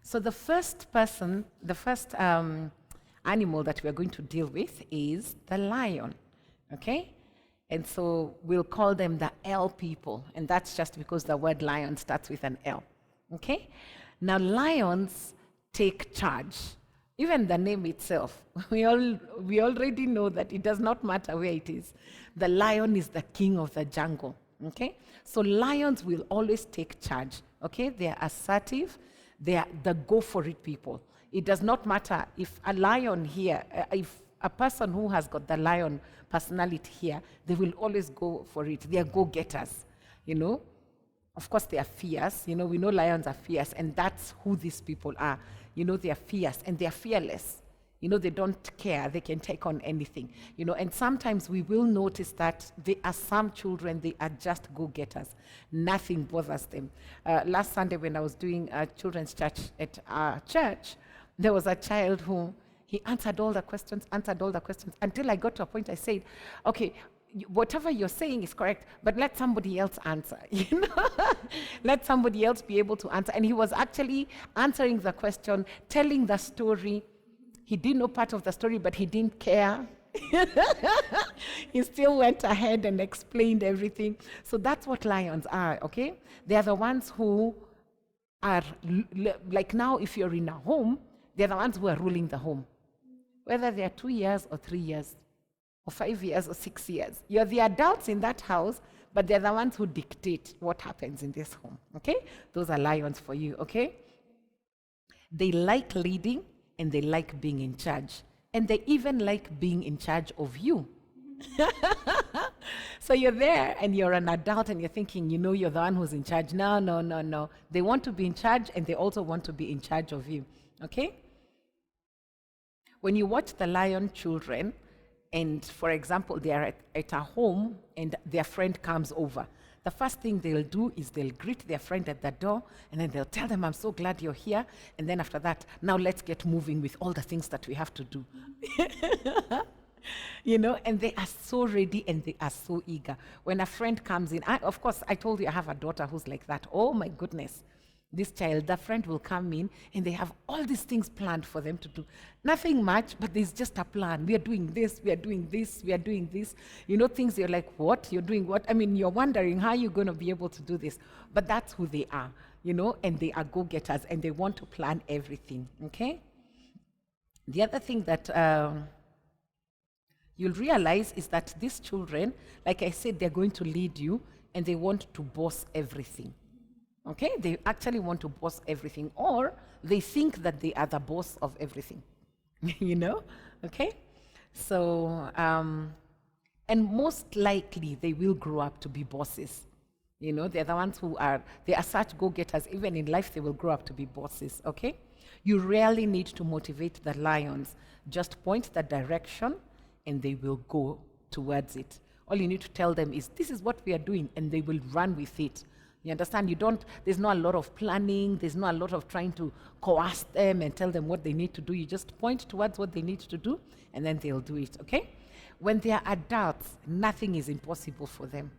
So the first person, the first animal that we're going to deal with is the lion, okay? And so we'll call them the L people, and that's just because the word lion starts with an L, okay? Now lions take charge. Even the name itself, we already know that it does not matter where it is. The lion is the king of the jungle, okay? So lions will always take charge, okay? They are assertive, they are the go-for-it people. It does not matter if a lion here, if a person who has got the lion personality here, they will always go for it. They are go-getters, you know? Of course, they are fierce. You know, we know lions are fierce, and that's who these people are. You know, they are fierce, and they are fearless. You know, they don't care. They can take on anything. You know, and sometimes we will notice that there are some children, they are just go-getters. Nothing bothers them. Last Sunday when I was doing children's church at our church, there was a child who, he answered all the questions, until I got to a point I said, okay, whatever you're saying is correct, but let somebody else answer, you know? Let somebody else be able to answer. And he was actually answering the question, telling the story. He didn't know part of the story, but he didn't care. He still went ahead and explained everything. So that's what lions are, okay? They are the ones who are, like now, if you're in a home, they're the ones who are ruling the home. Whether they're 2 years or 3 years, or 5 years or 6 years. You're the adults in that house, but they're the ones who dictate what happens in this home, okay? Those are lions for you, okay? They like leading, and they like being in charge. And they even like being in charge of you. So you're there, and you're an adult, and you're thinking, you know, you're the one who's in charge. No. They want to be in charge, and they also want to be in charge of you, okay? When you watch the lion children, and for example, they are at a home and their friend comes over, the first thing they'll do is they'll greet their friend at the door, and then they'll tell them, I'm so glad you're here. And then after that, now let's get moving with all the things that we have to do. You know, and they are so ready and they are so eager. When a friend comes in, of course, I told you I have a daughter who's like that. Oh my goodness. This child, the friend will come in and they have all these things planned for them to do. Nothing much, but there's just a plan. We are doing this, we are doing this, we are doing this. You know, things you're like, what? You're doing what? I mean, you're wondering how you're going to be able to do this. But that's who they are, you know, and they are go-getters and they want to plan everything, okay? The other thing that you'll realize is that these children, like I said, they're going to lead you and they want to boss everything. Okay, they actually want to boss everything, or they think that they are the boss of everything, you know, okay? So, and most likely they will grow up to be bosses. You know, they're the ones who are, they are such go-getters. Even in life, they will grow up to be bosses, okay? You rarely need to motivate the lions. Just point the direction and they will go towards it. All you need to tell them is, this is what we are doing, and they will run with it. You understand? There's not a lot of planning, there's not a lot of trying to coerce them and tell them what they need to do. You just point towards what they need to do, and then they'll do it, okay? When they are adults, nothing is impossible for them.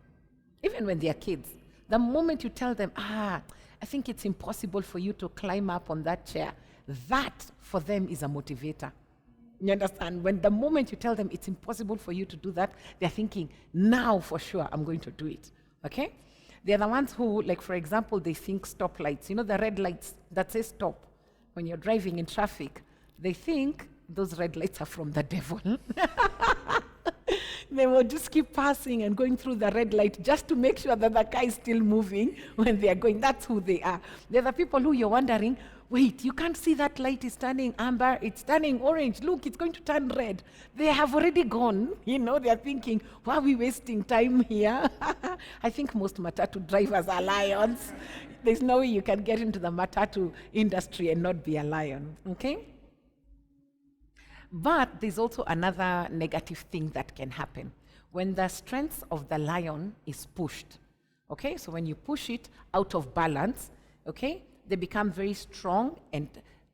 Even when they are kids. The moment you tell them, I think it's impossible for you to climb up on that chair, that for them is a motivator. You understand? When the moment you tell them it's impossible for you to do that, they're thinking, now for sure I'm going to do it, okay? They're the ones who, like, for example, they think stoplights, you know, the red lights that say stop when you're driving in traffic, they think those red lights are from the devil. They will just keep passing and going through the red light just to make sure that the car is still moving when they are going. That's who they are. They're the people who you're wondering, wait, you can't see that light is turning amber, it's turning orange, look, it's going to turn red. They have already gone, you know, they're thinking, why are we wasting time here? I think most matatu drivers are lions. There's no way you can get into the matatu industry and not be a lion, okay? But there's also another negative thing that can happen. When the strength of the lion is pushed, okay? So when you push it out of balance, okay, they become very strong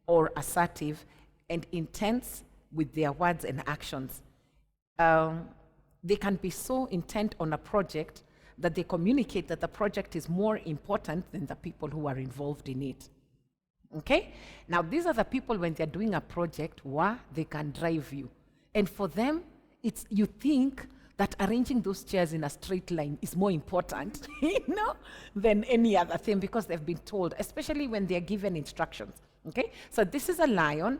or assertive and intense with their words and actions. They can be so intent on a project that they communicate that the project is more important than the people who are involved in it. Okay? Now, these are the people when they're doing a project where they can drive you. And for them, you think that arranging those chairs in a straight line is more important, than any other thing, because they've been told, especially when they're given instructions. Okay, so this is a lion.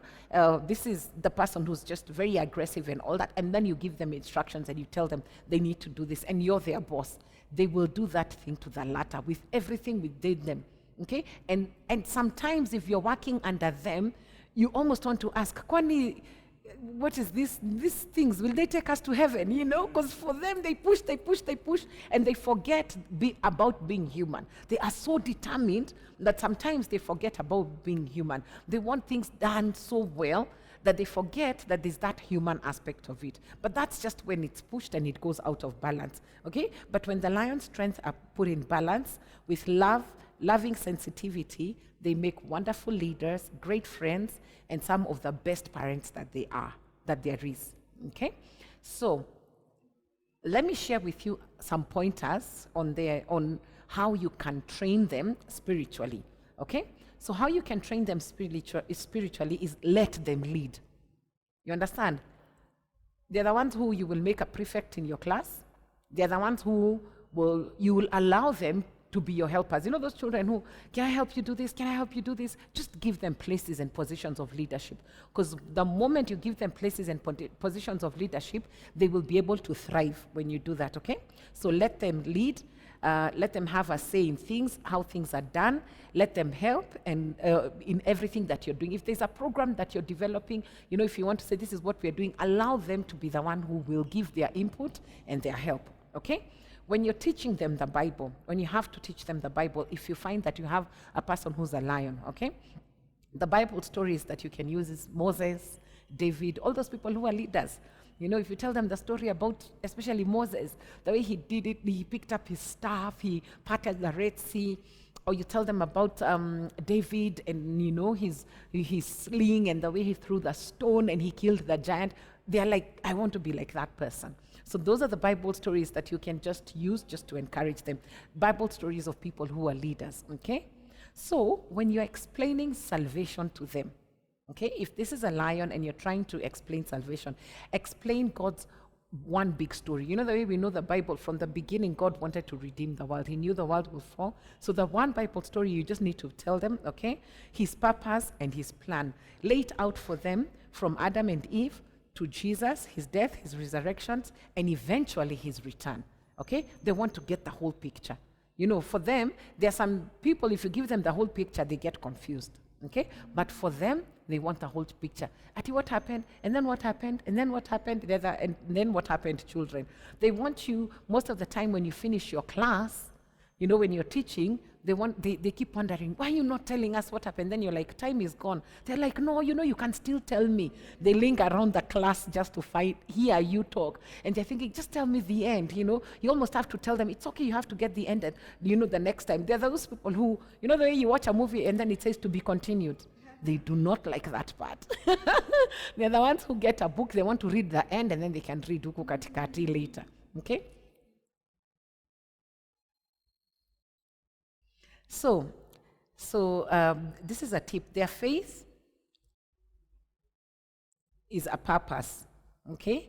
This is the person who's just very aggressive and all that. And then you give them instructions and you tell them they need to do this, and you're their boss. They will do that thing to the latter with everything within them. Okay, and sometimes if you're working under them, you almost want to ask, Kwani, what is this? These things, will they take us to heaven? Because for them, they push, and they forget about being human. They are so determined that sometimes they forget about being human. They want things done so well that they forget that there's that human aspect of it. But that's just when it's pushed and it goes out of balance. Okay? But when the lion's strengths are put in balance with love, loving sensitivity, they make wonderful leaders, great friends, and some of the best parents that there is. Okay? So let me share with you some pointers on how you can train them spiritually. Okay? So how you can train them spiritually is let them lead. You understand? They're the ones who you will make a prefect in your class. They're the ones who you will allow them to be your helpers. Those children who, can I help you do this? Can I help you do this? Just give them places and positions of leadership. Because the moment you give them places and positions of leadership, they will be able to thrive when you do that, okay? So let them lead. Let them have a say in things, how things are done. Let them help and in everything that you're doing. If there's a program that you're developing, if you want to say this is what we're doing, allow them to be the one who will give their input and their help, okay? When you're teaching them the Bible, when you have to teach them the Bible, if you find that you have a person who's a lion, okay? The Bible stories that you can use is Moses, David, all those people who are leaders. If you tell them the story about, especially Moses, the way he did it, he picked up his staff, he parted the Red Sea, or you tell them about David and, his sling and the way he threw the stone and he killed the giant, they're like, I want to be like that person. So those are the Bible stories that you can just use just to encourage them. Bible stories of people who are leaders, okay? So when you're explaining salvation to them, okay, if this is a lion and you're trying to explain salvation, explain God's one big story. The way we know the Bible, from the beginning, God wanted to redeem the world. He knew the world would fall. So the one Bible story, you just need to tell them, okay, his purpose and his plan. Lay it out for them from Adam and Eve to Jesus, his death, his resurrections, and eventually his return. Okay? They want to get the whole picture. For them, there are some people, if you give them the whole picture, they get confused. Okay? But for them, they want the whole picture. Ati, what happened? And then what happened? And then what happened? And then what happened, children? They want you, most of the time when you finish your class, when you're teaching, they keep wondering, why are you not telling us what happened? Then you're like, time is gone. They're like, no, you can still tell me. They linger around the class just to hear you talk. And they're thinking, just tell me the end, You almost have to tell them, it's okay, you have to get the end, and, the next time. There are those people who, the way you watch a movie and then it says to be continued. They do not like that part. They're the ones who get a book, they want to read the end, and then they can read huku katikati later. Okay? So this is a tip. Their faith is a purpose. Okay?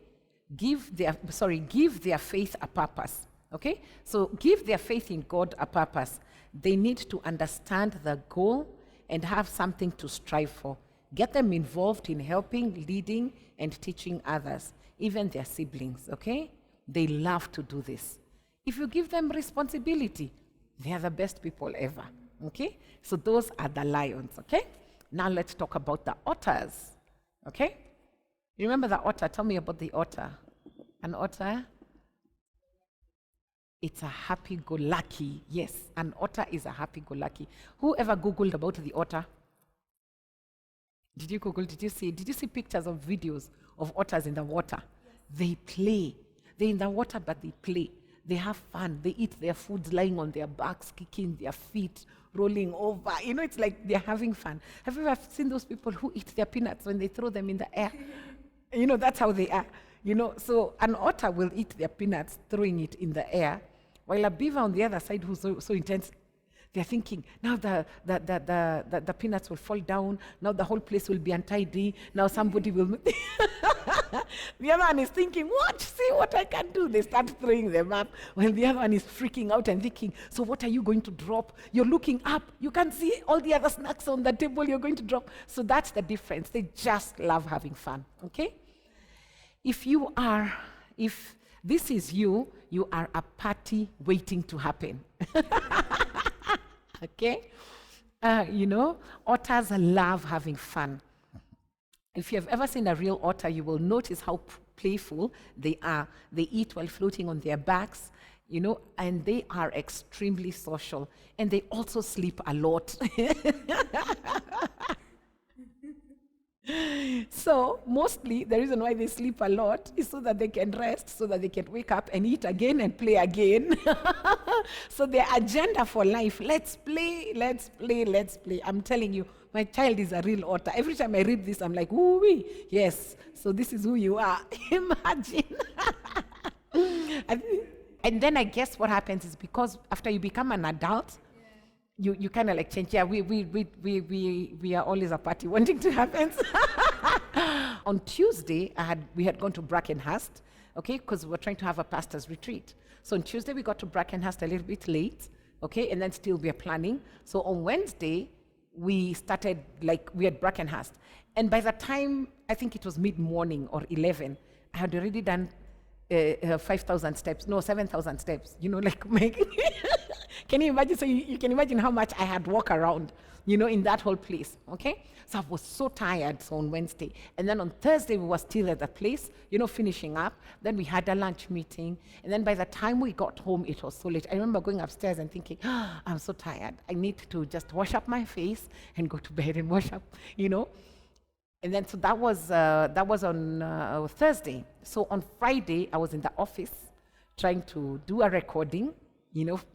Give their faith a purpose. Okay? So give their faith in God a purpose. They need to understand the goal and have something to strive for. Get them involved in helping, leading, and teaching others, even their siblings, okay? They love to do this. If you give them responsibility, they are the best people ever, okay? So those are the lions, okay? Now let's talk about the otters, okay? You remember the otter? Tell me about the otter. An otter? It's a happy-go-lucky. Yes, an otter is a happy-go-lucky. Who ever Googled about the otter? Did you Google? Did you see pictures of videos of otters in the water? Yes. They play. They're in the water, but they play. They have fun. They eat their food lying on their backs, kicking their feet, rolling over. It's like they're having fun. Have you ever seen those people who eat their peanuts when they throw them in the air? That's how they are. So an otter will eat their peanuts, throwing it in the air, while a beaver on the other side, who's so intense, They're thinking, now the peanuts will fall down. Now the whole place will be untidy. Now somebody will... The other one is thinking, what? See what I can do. They start throwing them up. While the other one is freaking out and thinking, so what are you going to drop? You're looking up. You can see all the other snacks on the table you're going to drop. So that's the difference. They just love having fun, okay? If this is you, you are a party waiting to happen. Okay? Otters love having fun. If you have ever seen a real otter, you will notice how playful they are. They eat while floating on their backs, and they are extremely social. And they also sleep a lot. So mostly the reason why they sleep a lot is so that they can rest, so that they can wake up and eat again and play again. So their agenda for life, let's play, let's play, let's play. I'm telling you, my child is a real otter. Every time I read this, I'm like, ooh-wee, yes, so this is who you are. Imagine. And then I guess what happens is because after you become an adult, you kind of like change. Yeah, we are always a party wanting to happen. On Tuesday, we had gone to Brackenhurst, okay, because we were trying to have a pastor's retreat. So on Tuesday, we got to Brackenhurst a little bit late, okay, and then still we are planning. So on Wednesday, we started, we had Brackenhurst. And by the time, I think it was mid-morning or 11, I had already done 5,000 steps, no, 7,000 steps, Can you imagine? So you can imagine how much I had walked around, in that whole place, okay? So I was so tired on Wednesday. And then on Thursday, we were still at the place, finishing up. Then we had a lunch meeting. And then by the time we got home, it was so late. I remember going upstairs and thinking, I'm so tired. I need to just wash up my face and go to bed and wash up, And then, so that was on Thursday. So on Friday, I was in the office trying to do a recording,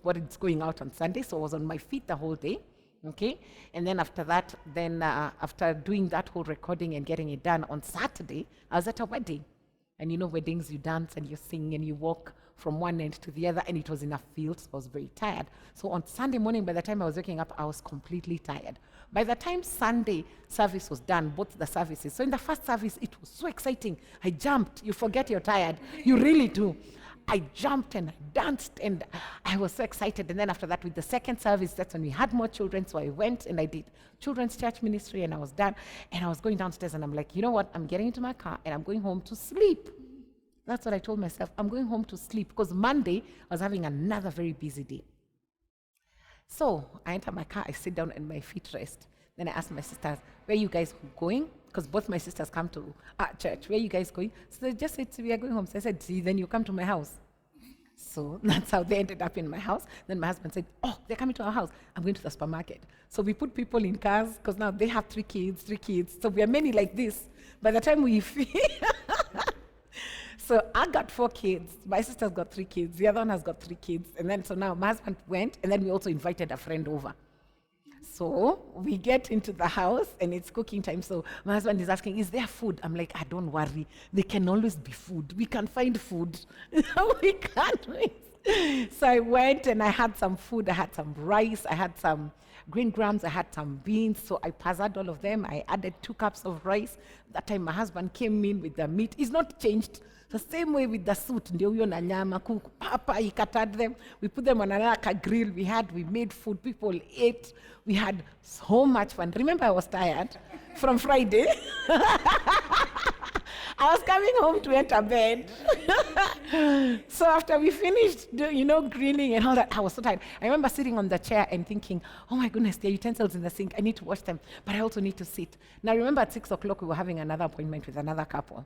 what is going out on Sunday. So I was on my feet the whole day, okay? And then after that, after doing that whole recording and getting it done on Saturday, I was at a wedding. And weddings, you dance and you sing and you walk from one end to the other, and it was in a field, so I was very tired. So on Sunday morning, by the time I was waking up, I was completely tired. By the time Sunday service was done, both the services, so in the first service, it was so exciting. I jumped. You forget you're tired. You really do. I jumped and I danced and I was so excited. And then after that, with the second service, that's when we had more children. So I went and I did children's church ministry and I was done. And I was going downstairs and I'm like, you know what? I'm getting into my car and I'm going home to sleep. That's what I told myself. I'm going home to sleep because Monday I was having another very busy day. So I enter my car, I sit down and my feet rest. Then I ask my sisters, where are you guys going? Because both my sisters come to church. Where are you guys going? So they just said, we are going home. So I said, see, then you come to my house. So that's how they ended up in my house. Then my husband said, oh, they're coming to our house. I'm going to the supermarket. So we put people in cars because now they have three kids. So we are many like this. By the time we So I got 4 kids. My sister's got 3 kids. The other one has got 3 kids. And then so now my husband went, and then we also invited a friend over. So we get into the house and it's cooking time. So my husband is asking, is there food? I'm like, don't worry. There can always be food. We can find food. We can't wait. So I went and I had some food. I had some rice. I had some green grams. I had some beans. So I puzzled all of them. I added 2 cups of rice. That time my husband came in with the meat. It's not changed. The same way with the suit, ndio huyo na nyama, kuku, papa, he cutted them. We put them on another grill. We made food. People ate. We had so much fun. Remember, I was tired from Friday. I was coming home to enter bed. So after we finished, grilling and all that, I was so tired. I remember sitting on the chair and thinking, oh my goodness, there are utensils in the sink. I need to wash them, but I also need to sit. Now remember at 6 o'clock, we were having another appointment with another couple.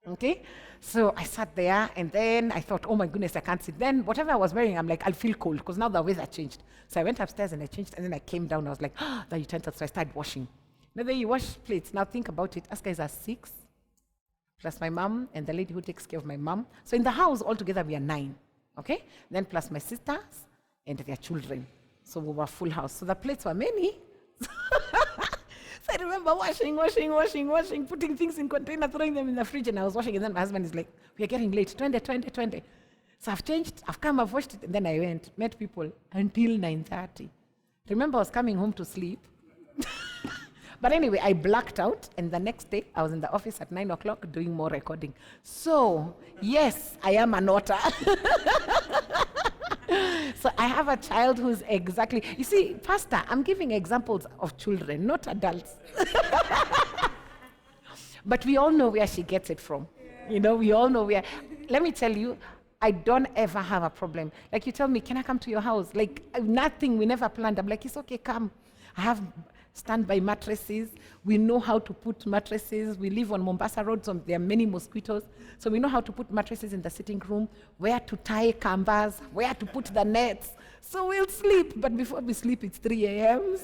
Okay, so I sat there and then I thought, oh my goodness, I can't sit. Then whatever I was wearing, I'm like, I'll feel cold because now the weather changed. So I went upstairs and I changed and then I came down. I was like, the utensils. So I started washing. Now then you wash plates. Now think about it. Us guys are 6, plus my mom and the lady who takes care of my mom. So in the house altogether we are 9. Okay, then plus my sisters and their children. So we were full house. So the plates were many. So I remember washing, putting things in container, throwing them in the fridge, and I was washing, and then my husband is like, we are getting late, 20. So I've changed, I've come, I've washed it, and then I met people until 9:30. Remember, I was coming home to sleep. But anyway, I blacked out, and the next day, I was in the office at 9 o'clock doing more recording. So, yes, I am an otter. So I have a child who's exactly, you see, Pastor, I'm giving examples of children, not adults. But we all know where she gets it from. You know, we all know where. Let me tell you, I don't ever have a problem. Like, you tell me, can I come to your house? Like, nothing, we never planned. I'm like, it's okay, come. I have standby mattresses. We know how to put mattresses. We live on Mombasa Road, so there are many mosquitoes. So we know how to put mattresses in the sitting room, where to tie canvas, where to put the nets. So we'll sleep, but before we sleep, it's 3 a.m.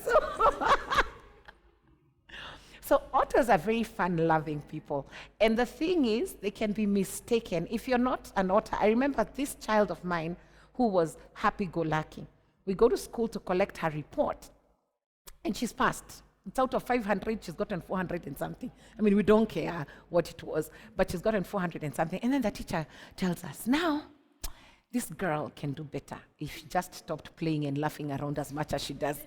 So otters are very fun-loving people. And the thing is, they can be mistaken. If you're not an otter, I remember this child of mine who was happy-go-lucky. We go to school to collect her report, and she's passed. It's out of 500, she's gotten 400 and something. I mean, we don't care what it was, but she's gotten 400 and something. And then the teacher tells us, now, this girl can do better if she just stopped playing and laughing around as much as she does.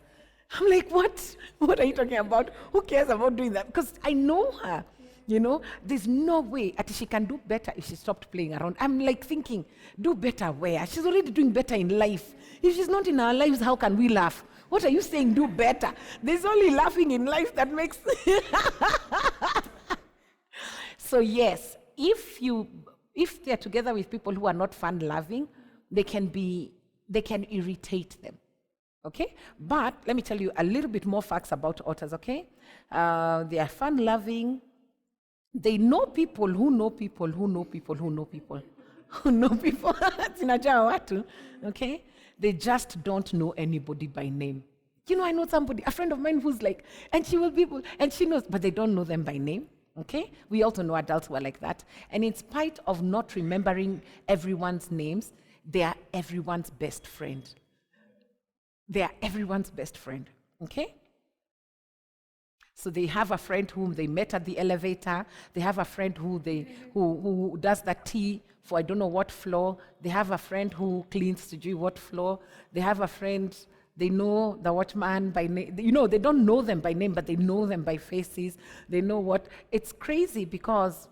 I'm like, what? What are you talking about? Who cares about doing that? Because I know her. You know, there's no way that she can do better if she stopped playing around. I'm like thinking, do better where? She's already doing better in life. If she's not in our lives, how can we laugh? What are you saying, do better? There's only laughing in life that makes... So yes, if they're together with people who are not fun-loving, they can irritate them. Okay? But let me tell you a little bit more facts about otters, okay? They are fun-loving. They know people who know people who know people who know people who know people. Okay? They just don't know anybody by name. You know, I know somebody, a friend of mine who's like, and she knows, but they don't know them by name. Okay? We also know adults who are like that. And in spite of not remembering everyone's names, they are everyone's best friend. They are everyone's best friend. Okay? So they have a friend whom they met at the elevator. They have a friend who does the tea for I don't know what floor. They have a friend who cleans to do what floor. They have a friend, they know the watchman by name. You know, they don't know them by name, but they know them by faces. They know what. It's crazy because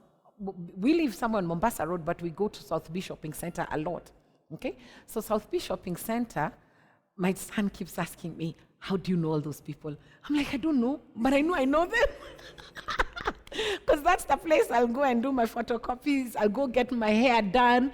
we live somewhere on Mombasa Road, but we go to South Beach Shopping Center a lot. Okay? So South Beach Shopping Center, my son keeps asking me, how do you know all those people? I'm like, I don't know, but I know them. Because that's the place I'll go and do my photocopies. I'll go get my hair done.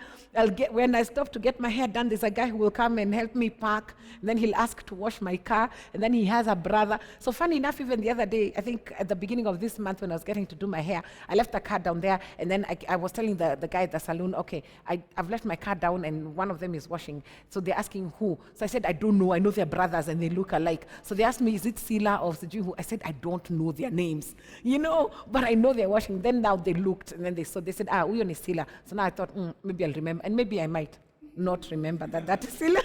When I stop to get my hair done, there's a guy who will come and help me park. And then he'll ask to wash my car. And then he has a brother. So funny enough, even the other day, I think at the beginning of this month when I was getting to do my hair, I left the car down there. And then I was telling the guy at the salon, okay, I've left my car down and one of them is washing. So they're asking who. So I said, I don't know. I know they're brothers and they look alike. So they asked me, is it Sila or Siju? I said, I don't know their names. You know, but I know they're washing. Then now they looked and then they said, Uyo is Sila. So now I thought, maybe I'll remember. And maybe I might not remember that is Sila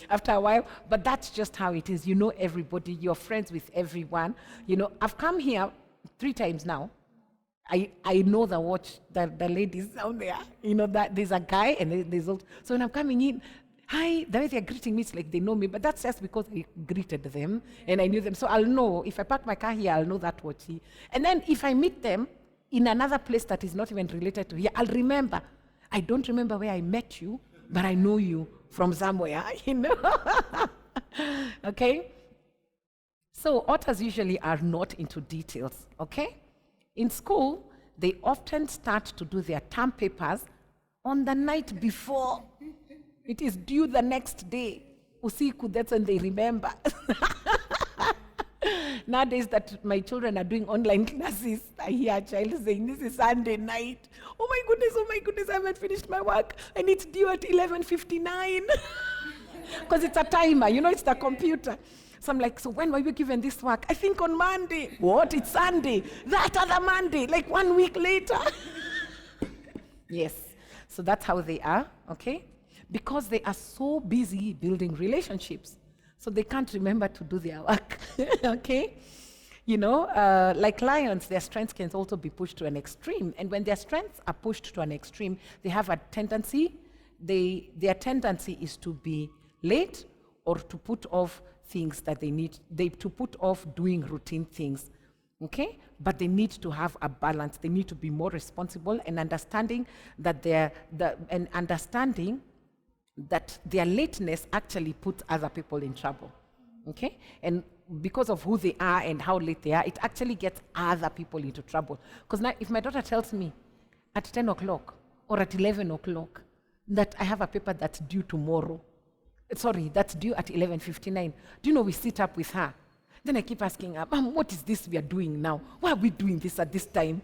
after a while. But that's just how it is. You know everybody. You're friends with everyone. You know, I've come here 3 times now. I know the ladies down there. You know that there's a guy and there's also. So when I'm coming in, hi, the way they're greeting me, it's like they know me, but that's just because I greeted them and I knew them. So I'll know, if I park my car here, I'll know that what he. And then if I meet them in another place that is not even related to here, I'll remember. I don't remember where I met you, but I know you from somewhere, you know. Okay? So otters usually are not into details, okay? In school, they often start to do their term papers on the night before. It is due the next day. Usiku, that's when they remember. Nowadays that my children are doing online classes, I hear a child saying, this is Sunday night. Oh my goodness, I haven't finished my work. And it's due at 11:59. Because it's a timer, you know, it's the computer. So I'm like, so when were you given this work? I think on Monday. What? It's Sunday. That other Monday, like 1 week later. Yes. So that's how they are, okay? Because they are so busy building relationships. So they can't remember to do their work, okay? You know, like lions, their strengths can also be pushed to an extreme. And when their strengths are pushed to an extreme, they have a tendency, their tendency is to be late or to put off things that they to put off doing routine things. Okay? But they need to have a balance. They need to be more responsible and understanding that their lateness actually puts other people in trouble. Okay? And because of who they are and how late they are, it actually gets other people into trouble. Because now, if my daughter tells me at 10 o'clock or at 11 o'clock that I have a paper that's due tomorrow, that's due at 11:59, do you know we sit up with her? Then I keep asking her, Mom, what is this we are doing now? Why are we doing this at this time?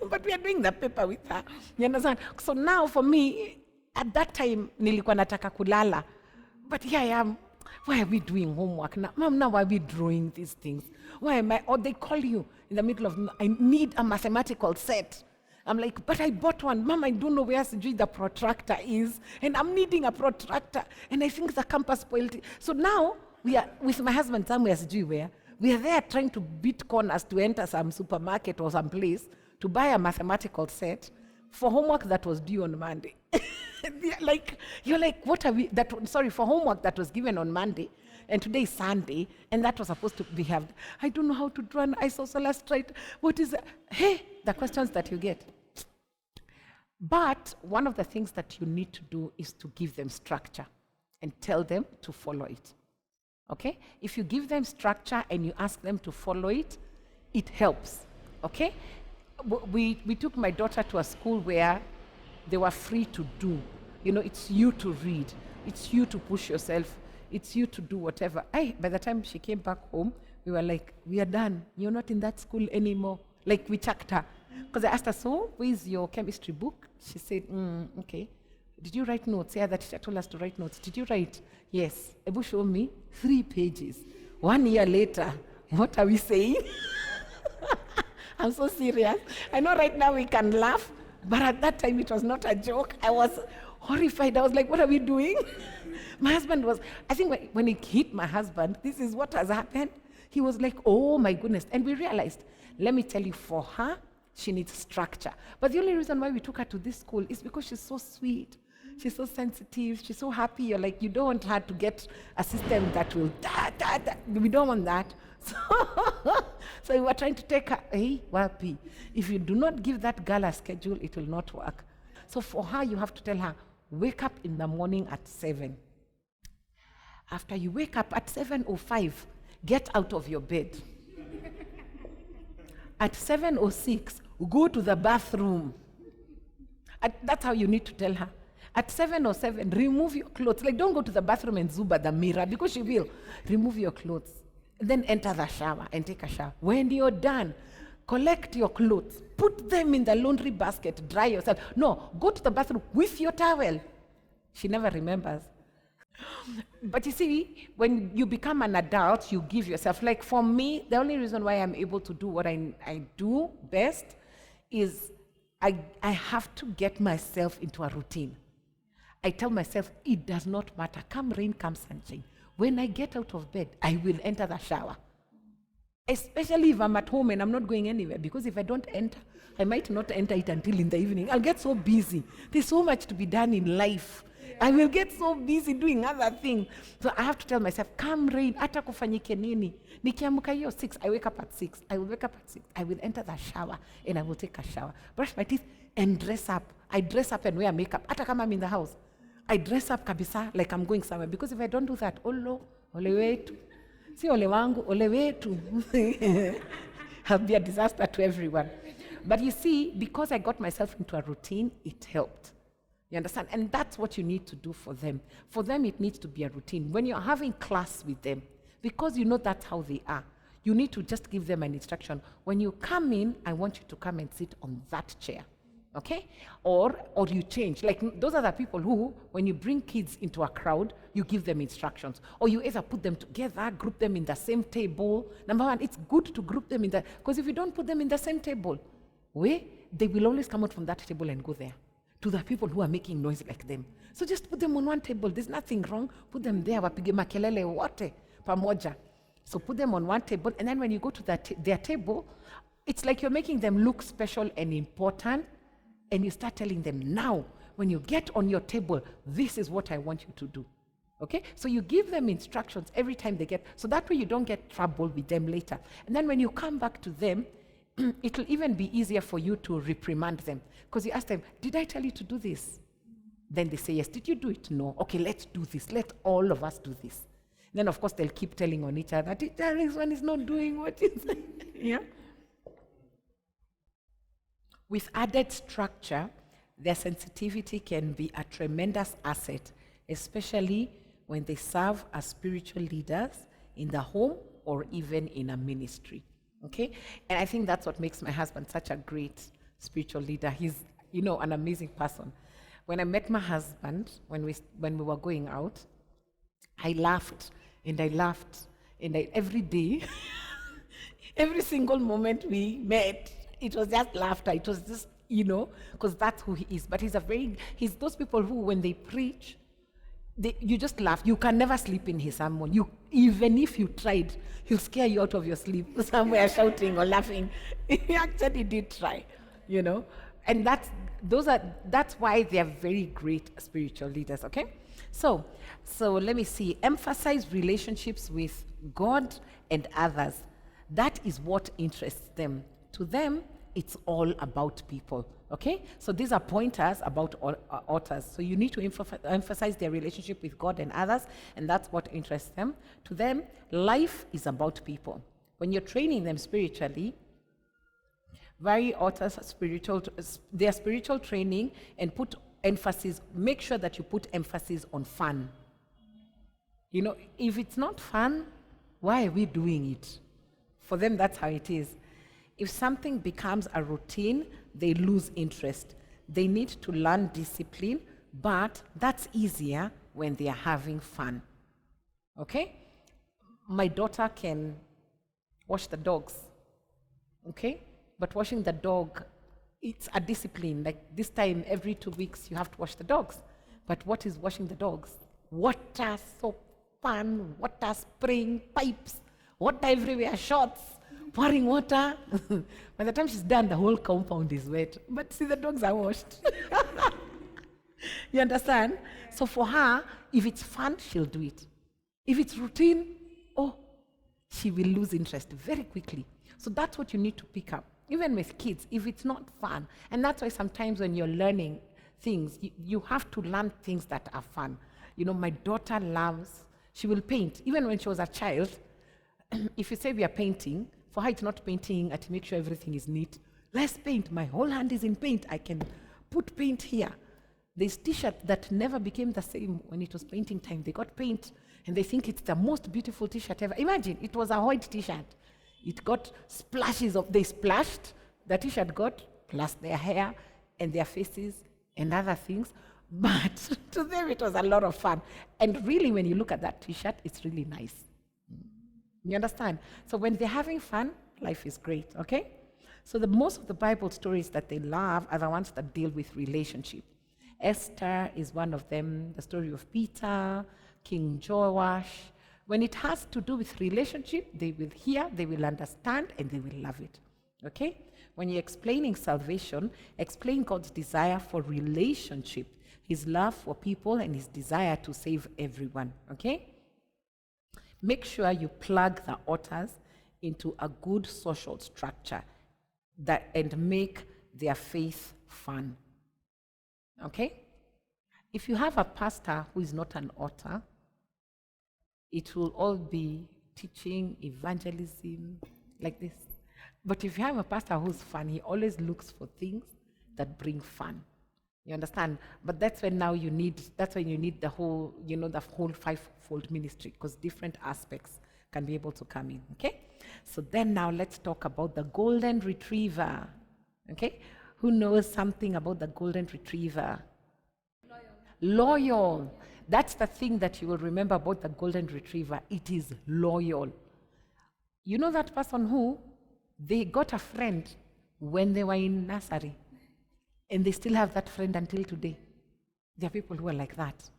But we are doing the paper with her. You understand? So now for me, at that time, nilikuwa nataka kulala. But here I am. Why are we doing homework now? Mom, now why are we drawing these things? Why am I? Or they call you in the middle of, I need a mathematical set. I'm like, but I bought one. Mom, I don't know where the protractor is. And I'm needing a protractor. And I think the campus spoiled it. So now, we are with my husband somewhere where we are there trying to beat corners to enter some supermarket or some place to buy a mathematical set for homework that was due on Monday. You're like, what are we? For homework that was given on Monday, and today is Sunday, and that was supposed to be have. I don't know how to draw an isosceles straight. What is that? Hey, the questions that you get. But one of the things that you need to do is to give them structure and tell them to follow it. Okay? If you give them structure and you ask them to follow it, it helps. Okay? We took my daughter to a school where they were free to do. You know, it's you to read. It's you to push yourself. It's you to do whatever. By the time she came back home, we were like, we are done. You're not in that school anymore. Like, we chucked her. Because I asked her, so, where's your chemistry book? She said, okay. Did you write notes? Yeah, the teacher told us to write notes. Did you write? Yes. Ebu show me 3 pages. 1 year later, what are we saying? I'm so serious. I know right now we can laugh, but at that time it was not a joke. I was horrified. I was like, what are we doing? My husband was, I think when it hit my husband, this is what has happened. He was like, oh my goodness. And we realized, let me tell you, for her, she needs structure. But the only reason why we took her to this school is because she's so sweet. She's so sensitive. She's so happy. You're like, you don't want her to get a system that will We don't want that. So we were trying to take her, hey, Wapi, if you do not give that girl a schedule, it will not work. So for her, you have to tell her, wake up in the morning at 7. After you wake up at 7:05, get out of your bed. At 7:06, go to the bathroom. That's how you need to tell her. At 7:07, remove your clothes. Like, don't go to the bathroom and zuba the mirror, because she will. Remove your clothes. Then enter the shower and take a shower. When you're done, collect your clothes. Put them in the laundry basket. Dry yourself. No, go to the bathroom with your towel. She never remembers. But you see, when you become an adult, you give yourself. Like, for me, the only reason why I'm able to do what I do best is I have to get myself into a routine. I tell myself, it does not matter. Come rain, come sunshine. When I get out of bed, I will enter the shower. Especially if I'm at home and I'm not going anywhere. Because if I don't enter, I might not enter it until in the evening. I'll get so busy. There's so much to be done in life. I will get so busy doing other things. So I have to tell myself, come rain, hata kufanyike nini. Nikiamka hiyo 6, I wake up at 6. I will wake up at 6. I will enter the shower and I will take a shower. Brush my teeth and dress up. I dress up and wear makeup. Hata kama I'm in the house. I dress up kabisa like I'm going somewhere. Because if I don't do that, ole wetu. Si ole wangu, ole wetu. I'll be a disaster to everyone. But you see, because I got myself into a routine, it helped. You understand? And that's what you need to do for them. For them, it needs to be a routine. When you're having class with them, because you know that's how they are, you need to just give them an instruction. When you come in, I want you to come and sit on that chair. Okay? Or you change. Like, those are the people who, when you bring kids into a crowd, you give them instructions. Or you either put them together, group them in the same table. Number one, it's good to group them in the, because if you don't put them in the same table, they will always come out from that table and go there to the people who are making noise like them. So just put them on one table. There's nothing wrong. Put them there. Wapige makelele wote pamoja. So put them on one table, and then when you go to their table, it's like you're making them look special and important, and you start telling them, now, when you get on your table, this is what I want you to do. Okay, so you give them instructions every time they get, so that way you don't get trouble with them later. And then when you come back to them, it'll even be easier for you to reprimand them. Because you ask them, did I tell you to do this? Then they say, yes. Did you do it? No. Okay, let's do this. Let all of us do this. Then, of course, they'll keep telling on each other, this one is not doing what is. Yeah? With added structure, their sensitivity can be a tremendous asset, especially when they serve as spiritual leaders in the home or even in a ministry. Okay? And I think that's what makes my husband such a great spiritual leader. He's, an amazing person. When I met my husband, when we were going out, I laughed and I laughed. And every day, every single moment we met, it was just laughter. It was just, because that's who he is. But he's those people who, when they preach, you just laugh. You can never sleep in his sermon. Even if you tried, he'll scare you out of your sleep somewhere shouting or laughing. He actually did try, And that's why they are very great spiritual leaders, okay? So let me see. Emphasize relationships with God and others. That is what interests them. To them, it's all about people, okay? So these are pointers about authors. So you need to emphasize their relationship with God and others, and that's what interests them. To them, life is about people. When you're training them spiritually, vary authors' their spiritual training and make sure that you put emphasis on fun. If it's not fun, why are we doing it? For them, that's how it is. If something becomes a routine, they lose interest. They need to learn discipline, but that's easier when they are having fun. Okay? My daughter can wash the dogs. Okay? But washing the dog, it's a discipline. Like this time, every 2 weeks, you have to wash the dogs. But what is washing the dogs? Water, soap, pan, water, spraying, pipes, water everywhere, shots, pouring water. By the time she's done, the whole compound is wet. But see, the dogs are washed. You understand? So for her, if it's fun, she'll do it. If it's routine, she will lose interest very quickly. So that's what you need to pick up. Even with kids, if it's not fun. And that's why sometimes when you're learning things, you have to learn things that are fun. My daughter she will paint. Even when she was a child, if you say we are painting, for her it's not painting to make sure everything is neat. Let's paint. My whole hand is in paint. I can put paint here. There's t-shirt that never became the same when it was painting time. They got paint and they think it's the most beautiful t-shirt ever. Imagine, it was a white t-shirt. It got splashes they splashed, the t-shirt got, plus their hair and their faces and other things. But to them, it was a lot of fun. And really, when you look at that t-shirt, it's really nice. You understand? So when they're having fun, life is great, okay? So most of the Bible stories that they love are the ones that deal with relationship. Esther is one of them, the story of Peter, King Joash. When it has to do with relationship, they will hear, they will understand, and they will love it. Okay? When you're explaining salvation, explain God's desire for relationship, his love for people, and his desire to save everyone. Okay? Make sure you plug the authors into a good social structure and make their faith fun. Okay? If you have a pastor who is not an author, it will all be teaching, evangelism, like this. But if you have a pastor who's fun, he always looks for things that bring fun. You understand? But that's when you need the whole, the whole fivefold ministry, because different aspects can be able to come in. Okay? So then now let's talk about the golden retriever. Okay? Who knows something about the golden retriever? Loyal. That's the thing that you will remember about the golden retriever. It is loyal. You know that person who they got a friend when they were in nursery, and they still have that friend until today. There are people who are like that.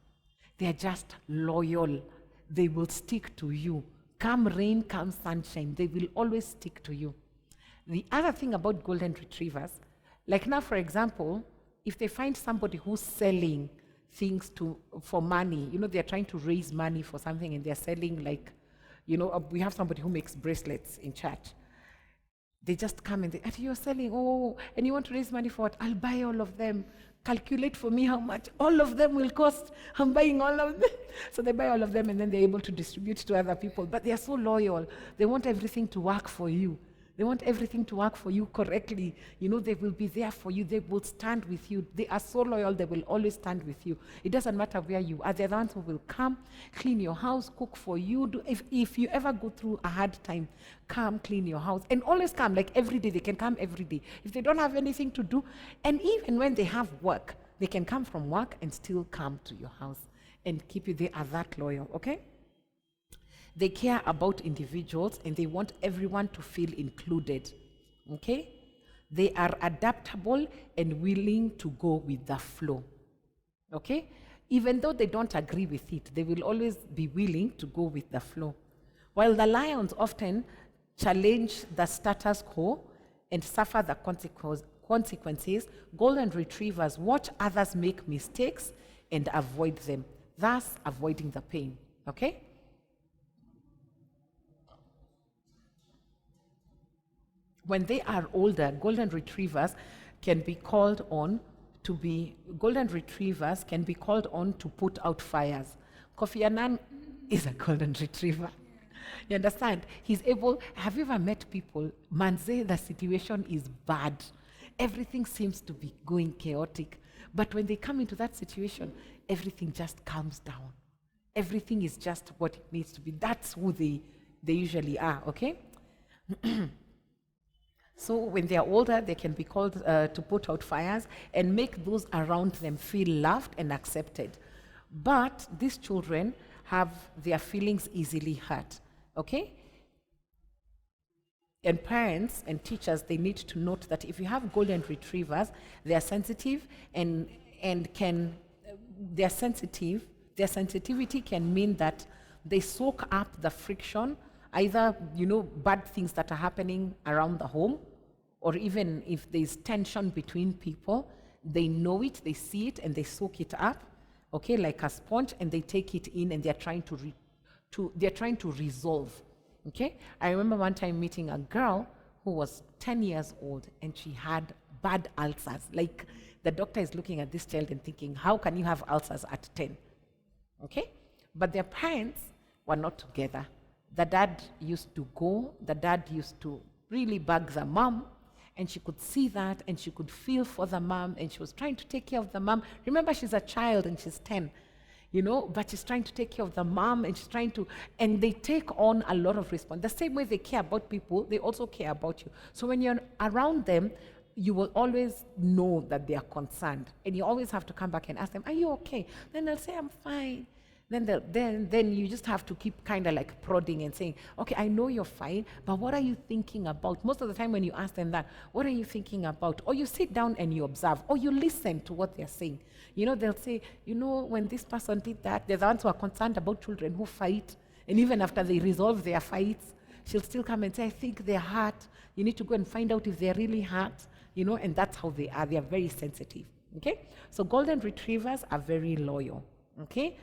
They are just loyal. They will stick to you. Come rain, come sunshine, they will always stick to you. The other thing about golden retrievers, like now, for example, if they find somebody who's selling things for money. They're trying to raise money for something, and they're selling like, we have somebody who makes bracelets in church. They just come and you're selling, and you want to raise money for what? I'll buy all of them. Calculate for me how much all of them will cost. I'm buying all of them. So they buy all of them, and then they're able to distribute to other people. But they are so loyal. They want everything to work for you. They want everything to work for you correctly. They will be there for you. They will stand with you. They are so loyal, they will always stand with you. It doesn't matter where you are. They're the ones who will come, clean your house, cook for you. If you ever go through a hard time, come clean your house. And always come, like every day. They can come every day. If they don't have anything to do, and even when they have work, they can come from work and still come to your house and keep you. They are that loyal, okay? They care about individuals, and they want everyone to feel included, okay? They are adaptable and willing to go with the flow, okay? Even though they don't agree with it, they will always be willing to go with the flow. While the lions often challenge the status quo and suffer the consequences, golden retrievers watch others make mistakes and avoid them, thus avoiding the pain, okay? When they are older, golden retrievers can be called on to put out fires. Kofi Annan is a golden retriever. You understand? He's able. Have you ever met people? Manze, the situation is bad. Everything seems to be going chaotic. But when they come into that situation, everything just calms down. Everything is just what it needs to be. That's who they usually are, okay? So when they are older, they can be called to put out fires and make those around them feel loved and accepted. But these children have their feelings easily hurt, okay? And parents and teachers, they need to note that if you have golden retrievers, they are sensitive and their sensitivity can mean that they soak up the friction, either, bad things that are happening around the home, or even if there's tension between people, they know it, they see it, and they soak it up, okay, like a sponge, and they take it in, and they're trying to resolve, okay? I remember one time meeting a girl who was 10 years old, and she had bad ulcers. Like, the doctor is looking at this child and thinking, how can you have ulcers at 10? Okay? But their parents were not together. The dad used to really bug the mom, and she could see that, and she could feel for the mom, and she was trying to take care of the mom. Remember, she's a child and she's 10, but she's trying to take care of the mom, and and they take on a lot of responsibility. The same way they care about people, they also care about you. So when you're around them, you will always know that they are concerned, and you always have to come back and ask them, are you okay? Then they'll say, I'm fine. Then you just have to keep kind of like prodding and saying, okay, I know you're fine, but what are you thinking about? Most of the time when you ask them that, what are you thinking about? Or you sit down and you observe, or you listen to what they're saying. They'll say, when this person did that, they're the ones who are concerned about children who fight, and even after they resolve their fights, she'll still come and say, I think they're hurt. You need to go and find out if they're really hurt, and that's how they are. They are very sensitive, okay? So golden retrievers are very loyal, okay?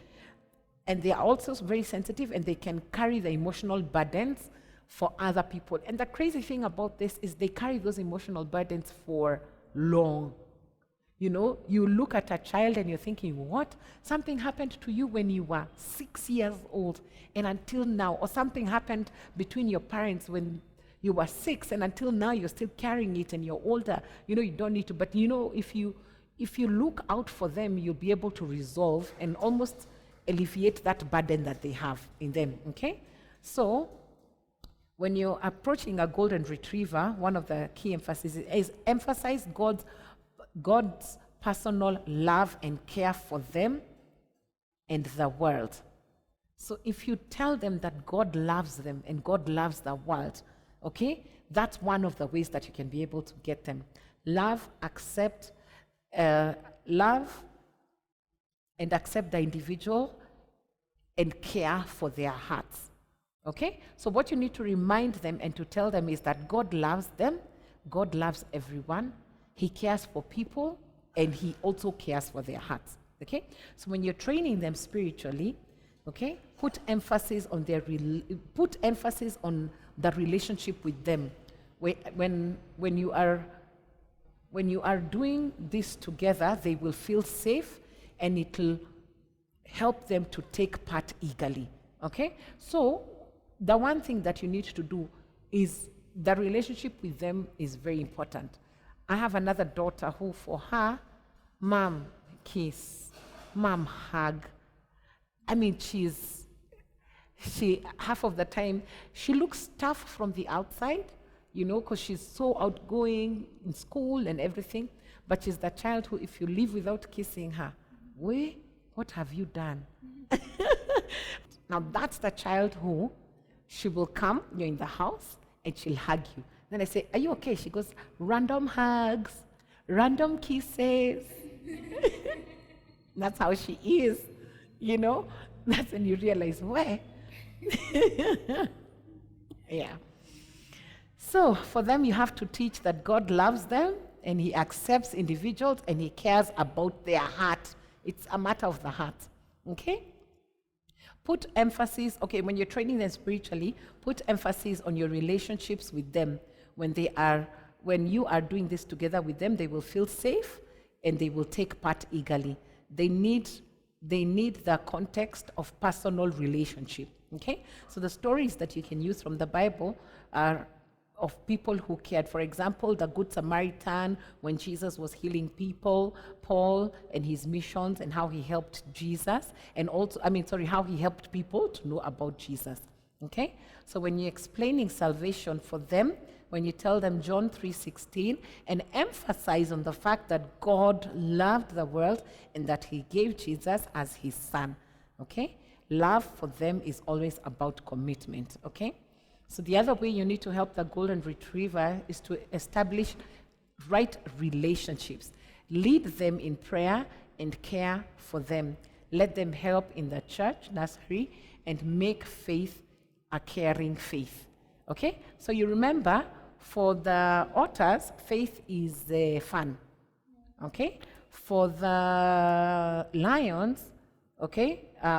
And they are also very sensitive, and they can carry the emotional burdens for other people. And the crazy thing about this is they carry those emotional burdens for long. You look at a child and you're thinking, what? Something happened to you when you were 6 years old and until now, or something happened between your parents when you were 6 and until now you're still carrying it and you're older. You don't need to, but if you look out for them, you'll be able to resolve and almost alleviate that burden that they have in them, okay? So when you're approaching a golden retriever, one of the key emphases is emphasize God's personal love and care for them and the world. So if you tell them that God loves them and God loves the world, okay, that's one of the ways that you can be able to get them. Love and accept the individual and care for their hearts. Okay? So what you need to remind them and to tell them is that God loves them, God loves everyone, He cares for people, and He also cares for their hearts. Okay? So when you're training them spiritually, okay, put emphasis on the relationship with them. When you are doing this together, they will feel safe, and it'll help them to take part eagerly. Okay? So the one thing that you need to do is the relationship with them is very important. I have another daughter who, for her, mom kiss, mom hug. I mean, she half of the time she looks tough from the outside, because she's so outgoing in school and everything. But she's the child who, if you leave without kissing her, what have you done? Now that's the child who she will come, you're in the house, and she'll hug you. Then I say, are you okay? She goes, random hugs, random kisses. That's how she is, That's when you realize, where? Yeah. So for them, you have to teach that God loves them, and he accepts individuals, and he cares about their heart. It's a matter of the heart. Okay? Put emphasis, when you're training them spiritually, put emphasis on your relationships with them. When you are doing this together with them, they will feel safe, and they will take part eagerly. They need the context of personal relationship. Okay? So the stories that you can use from the Bible are of people who cared. For example, the Good Samaritan, when Jesus was healing people, Paul and his missions, and how he helped Jesus, and also, how he helped people to know about Jesus. Okay? So when you're explaining salvation for them, when you tell them John 3:16, and emphasize on the fact that God loved the world and that he gave Jesus as his son. Okay? Love for them is always about commitment. Okay? So the other way you need to help the golden retriever is to establish right relationships. Lead them in prayer and care for them. Let them help in the church, nursery, and make faith a caring faith. Okay? So you remember, for the otters, faith is fun. Okay? For the lions,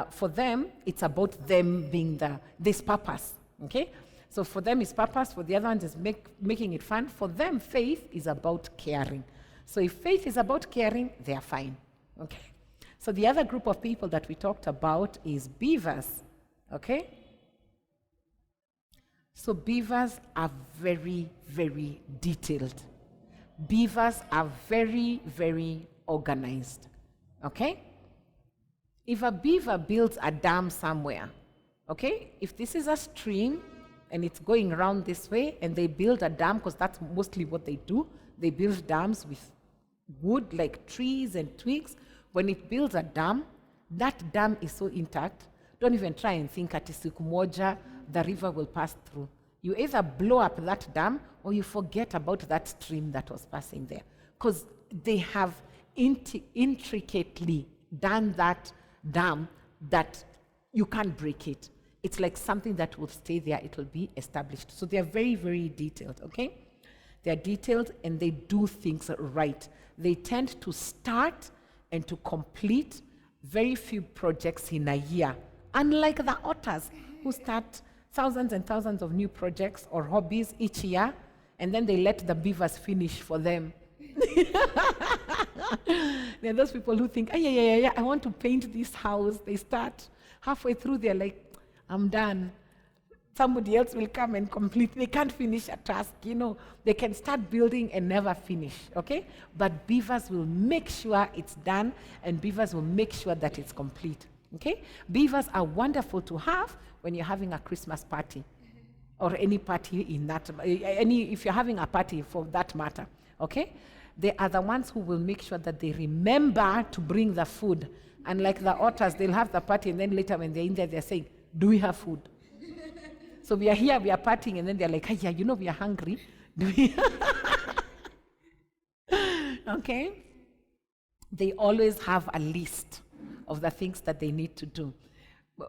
for them, it's about them being this purpose. Okay? So for them, it's purpose. For the other ones, it's making it fun. For them, faith is about caring. So if faith is about caring, they are fine. Okay? So the other group of people that we talked about is beavers. Okay? So beavers are very, very detailed. Beavers are very, very organized. Okay? If a beaver builds a dam somewhere, if this is a stream and it's going around this way, and they build a dam, because that's mostly what they do, they build dams with wood like trees and twigs. When it builds a dam, that dam is so intact, don't even try and think ati siku moja the river will pass through. You either blow up that dam or you forget about that stream that was passing there, because they have intricately done that dam that you can't break it. It's like something that will stay there, it will be established. So they are very, very detailed, okay? They are detailed and they do things right. They tend to start and to complete very few projects in a year, unlike the otters who start thousands and thousands of new projects or hobbies each year, and then they let the beavers finish for them. There are those people who think, I want to paint this house. They start halfway through, they're like, I'm done. Somebody else will come and complete. They can't finish a task, They can start building and never finish, okay? But beavers will make sure it's done, and beavers will make sure that it's complete, okay? Beavers are wonderful to have when you're having a Christmas party or any party if you're having a party for that matter, okay? They are the ones who will make sure that they remember to bring the food. Unlike the otters, they'll have the party, and then later when they're in there, they're saying, do we have food? So we are here, we are partying, and then they're like, we are hungry. Do we? Okay? They always have a list of the things that they need to do.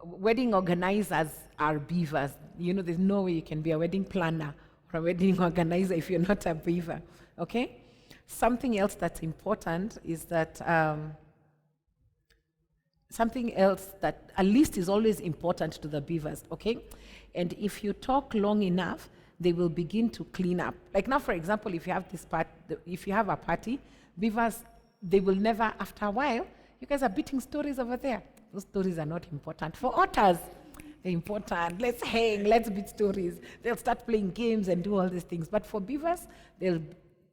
Wedding organizers are beavers. There's no way you can be a wedding planner or a wedding organizer if you're not a beaver. Okay? Something else that's important is that something else that a list is always important to the beavers, okay? And if you talk long enough, they will begin to clean up. Like now, for example, if you have if you have a party, beavers, they will never, after a while, you guys are beating stories over there. Those stories are not important. For otters, they're important. Let's hang, let's beat stories. They'll start playing games and do all these things. But for beavers, they'll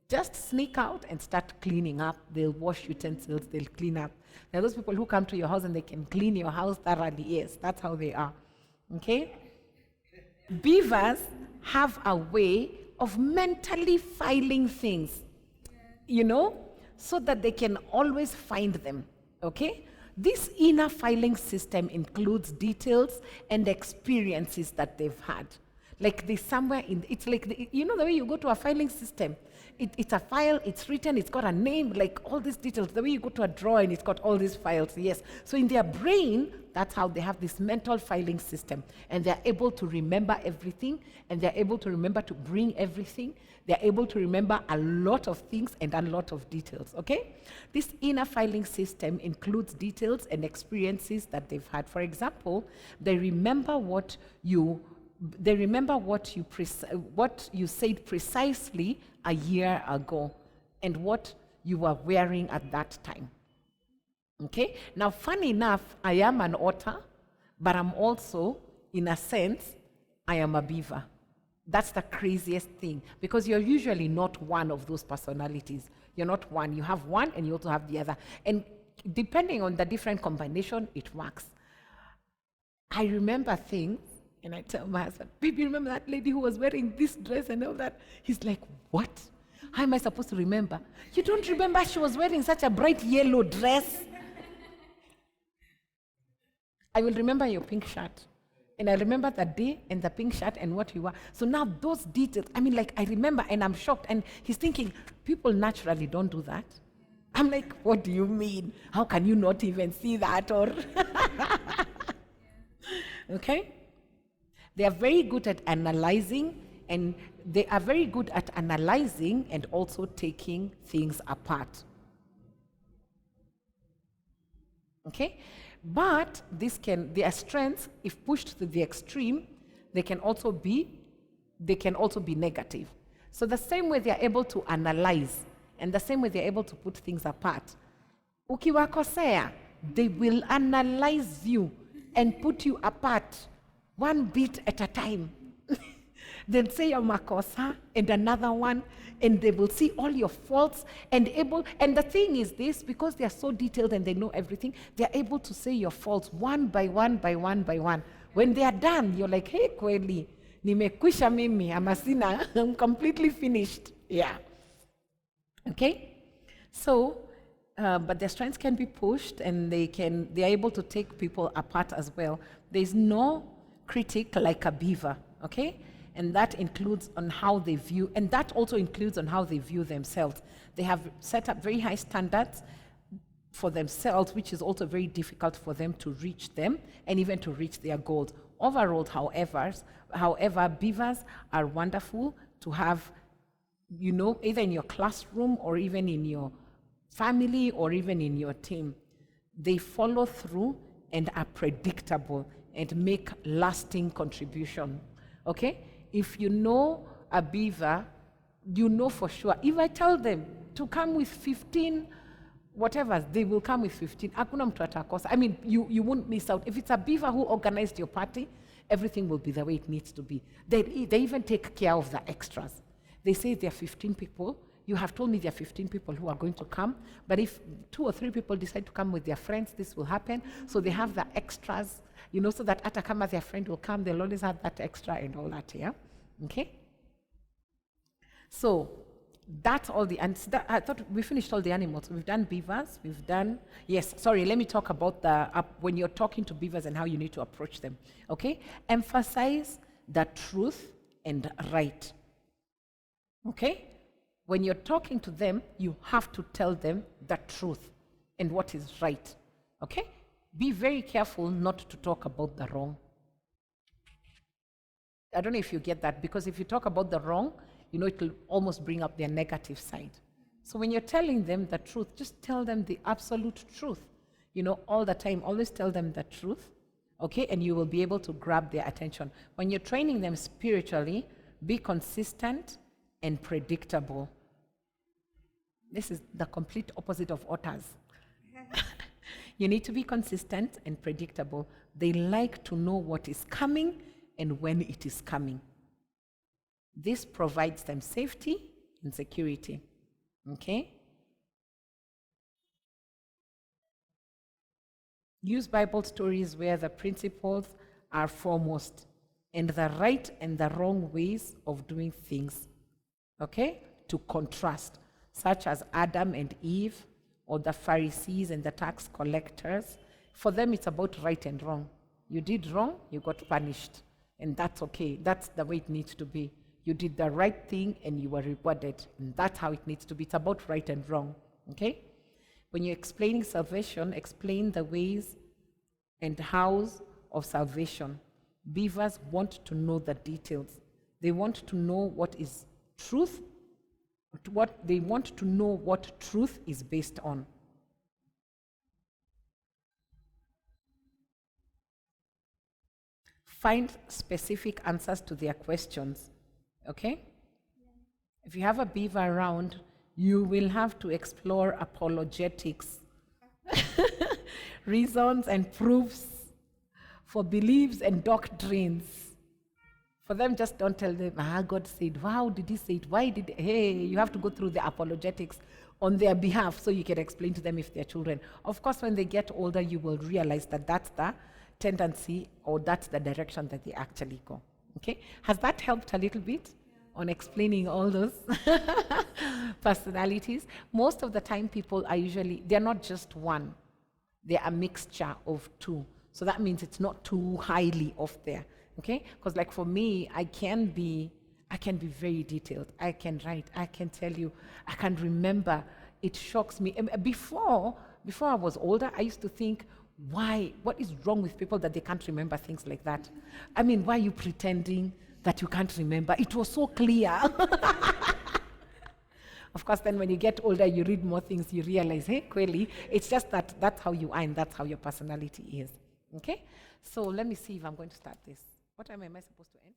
just sneak out and start cleaning up. They'll wash utensils, they'll clean up. There are those people who come to your house and they can clean your house thoroughly. Yes, that's how they are. Okay? Beavers have a way of mentally filing things, you know, so that they can always find them. Okay? This inner filing system includes details and experiences that they've had. Like they somewhere in, it's like, you know the way you go to a filing system? It's a file, it's written, it's got a name, like all these details. The way you go to a drawer and it's got all these files, yes. So in their brain, that's how they have this mental filing system. And they're able to remember everything, and they're able to remember to bring everything. They're able to remember a lot of things and a lot of details, okay? This inner filing system includes details and experiences that they've had. For example, they remember what you said precisely a year ago and what you were wearing at that time. Okay? Now, funny enough, I am an otter, but I'm also, in a sense, I am a beaver. That's the craziest thing, because you're usually not one of those personalities. You're not one. You have one and you also have the other. And depending on the different combination, it works. I remember things, and I tell my husband, baby, remember that lady who was wearing this dress and all that? He's like, what? How am I supposed to remember? You don't remember she was wearing such a bright yellow dress? I will remember your pink shirt. And I remember the day and the pink shirt and what you were. So now those details, I mean, like I remember and I'm shocked. And he's thinking, people naturally don't do that. I'm like, what do you mean? How can you not even see that? Or okay? They are very good at analyzing, and they are very good at analyzing and also taking things apart. Okay? But their strengths, if pushed to the extreme, they can also be negative. So the same way they are able to analyze, and the same way they are able to put things apart, ukiwakosea, they will analyze you and put you apart one bit at a time. They'll say your makosa and another one, and they will see all your faults and the thing is this, because they are so detailed and they know everything, they're able to say your faults one by one by one by one. When they are done, you're like, hey, kweli, nimekwisha mimi, amasina, I'm completely finished. Yeah. Okay? So, but their strengths can be pushed, and they're able to take people apart as well. There's no critic like a beaver, okay? And that includes on how they view, and that also includes on how they view themselves. They have set up very high standards for themselves, which is also very difficult for them to reach them and even to reach their goals. Overall, however, beavers are wonderful to have, you know, either in your classroom or even in your family or even in your team. They follow through and are predictable and make lasting contribution. Okay? If you know a beaver, you know for sure. If I tell them to come with 15 whatever, they will come with 15. Hakuna mtu atakosa. I mean, you won't miss out. If it's a beaver who organized your party, everything will be the way it needs to be. They even take care of the extras. They say there are 15 people. You have told me there are 15 people who are going to come, but if 2 or 3 people decide to come with their friends, this will happen. So they have the extras, you know, so that atakama their friend will come, they'll always have that extra and all that, yeah? Okay? So that's all I thought we finished all the animals. We've done beavers, let me talk about when you're talking to beavers and how you need to approach them, okay? Emphasize the truth and right, okay? When you're talking to them, you have to tell them the truth and what is right, okay? Be very careful not to talk about the wrong. I don't know if you get that, because if you talk about the wrong, you know, it will almost bring up their negative side. So when you're telling them the truth, just tell them the absolute truth. all the time, always tell them the truth, okay? And you will be able to grab their attention. When you're training them spiritually, be consistent and predictable. This is the complete opposite of otters. You need to be consistent and predictable. They like to know what is coming and when it is coming. This provides them safety and security. Okay? Use Bible stories where the principles are foremost and the right and the wrong ways of doing things. Okay? To contrast, such as Adam and Eve, or the Pharisees and the tax collectors. For them, it's about right and wrong. You did wrong, you got punished. And that's okay. That's the way it needs to be. You did the right thing and you were rewarded. And that's how it needs to be. It's about right and wrong. Okay? When you're explaining salvation, explain the ways and hows of salvation. Beavers want to know the details. They want to know what is truth. They want to know what truth is based on. Find specific answers to their questions. Okay? If you have a beaver around, you will have to explore apologetics, reasons and proofs for beliefs and doctrines. For them, just don't tell them, God said, how did he say it? Why did, you have to go through the apologetics on their behalf so you can explain to them if they're children. Of course, when they get older, you will realize that that's the tendency or that's the direction that they actually go. Okay? Has that helped a little bit on explaining all those personalities? Most of the time, people are they're not just one. They're a mixture of two. So that means it's not too highly off there. Okay? Because like for me, I can be very detailed. I can write. I can tell you. I can remember. It shocks me. Before I was older, I used to think, why? What is wrong with people that they can't remember things like that? I mean, why are you pretending that you can't remember? It was so clear. Of course, then when you get older, you read more things, you realize, clearly, it's just that that's how you are and that's how your personality is. Okay? So let me see if I'm going to start this. What time am I supposed to end?